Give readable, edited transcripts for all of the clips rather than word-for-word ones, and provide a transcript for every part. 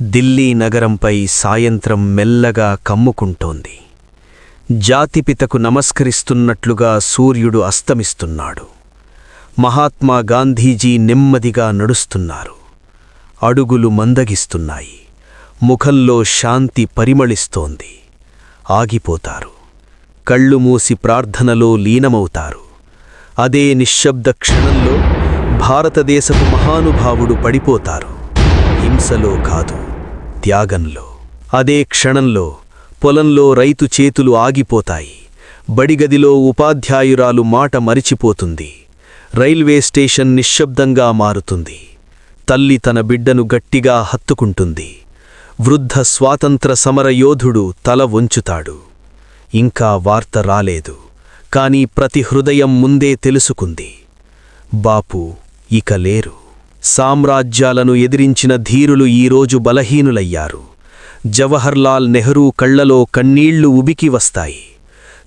ఢిల్లీ నగరంపై సాయంత్రం మెల్లగా కమ్ముకుంటోంది. జాతిపితకు నమస్కరిస్తున్నట్లుగా సూర్యుడు అస్తమిస్తున్నాడు. మహాత్మా గాంధీజీ నెమ్మదిగా నడుస్తున్నారు. అడుగులు మందగిస్తున్నాయి. ముఖంలో శాంతి పరిమళిస్తోంది. ఆగిపోతారు. కళ్ళు మూసి ప్రార్థనలో లీనమవుతారు. అదే నిశ్శబ్ద క్షణంలో భారతదేశపు మహానుభావుడు పడిపోతారు. హింసలో కాదు, త్యాగంలో. అదే క్షణంలో పొలంలో రైతు చేతులు ఆగిపోతాయి. బడిగదిలో ఉపాధ్యాయురాలు మాట మరిచిపోతుంది. రైల్వే స్టేషన్ నిశ్శబ్దంగా మారుతుంది. తల్లి తన బిడ్డను గట్టిగా హత్తుకుంటుంది. వృద్ధ స్వాతంత్ర సమర యోధుడు తల వంచుతాడు. ఇంకా వార్త రాలేదు, కాని ప్రతి హృదయం ముందే తెలుసుకుంది. బాపు ఇక లేరు. సామ్రాజ్యాలను ఎదిరించిన ధీరులు ఈరోజు బలహీనులయ్యారు. జవహర్లాల్ నెహ్రూ కళ్లలో కన్నీళ్లు ఉబికి వస్తాయి.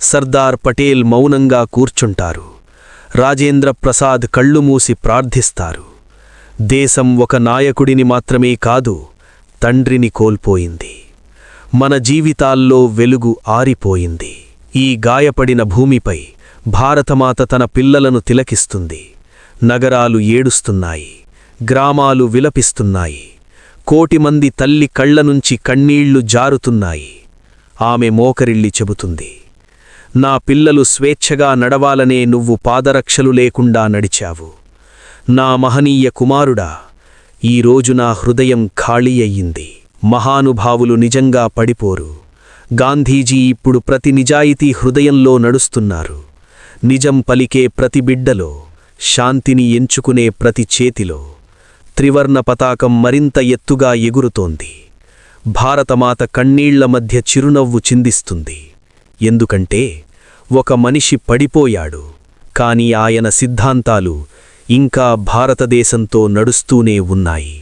సర్దార్ పటేల్ మౌనంగా కూర్చుంటారు. రాజేంద్ర ప్రసాద్ కళ్ళు మూసి ప్రార్థిస్తారు. దేశం ఒక నాయకుడిని మాత్రమే కాదు, తండ్రిని కోల్పోయింది. మన జీవితాల్లో వెలుగు ఆరిపోయింది. ఈ గాయపడిన భూమిపై భారతమాత తన పిల్లలను తిలకిస్తుంది. నగరాలు ఏడుస్తున్నాయి. గ్రామాలు విలపిస్తున్నాయి. కోటిమంది తల్లి కళ్లనుంచి కన్నీళ్లు జారుతున్నాయి. ఆమె మోకరిల్లి చెబుతుంది, నా పిల్లలు స్వేచ్ఛగా నడవాలనే నువ్వు పాదరక్షలు లేకుండా నడిచావు. నా మహనీయ కుమారుడా, ఈరోజు నా హృదయం ఖాళీ అయ్యింది. మహానుభావులు నిజంగా పడిపోరు. గాంధీజీ ఇప్పుడు ప్రతి నిజాయితీ హృదయంలో నడుస్తున్నారు. నిజం పలికే ప్రతి బిడ్డలో, శాంతిని ఎంచుకునే ప్రతి చేతిలో త్రివర్ణ పతాకం మరింత ఎత్తుగా ఎగురుతోంది. భారతమాత కన్నీళ్ల మధ్య చిరునవ్వు చిందిస్తుంది. ఎందుకంటే ఒక మనిషి పడిపోయాడు, కాని ఆయన సిద్ధాంతాలు ఇంకా భారతదేశంతో నడుస్తూనే ఉన్నాయి.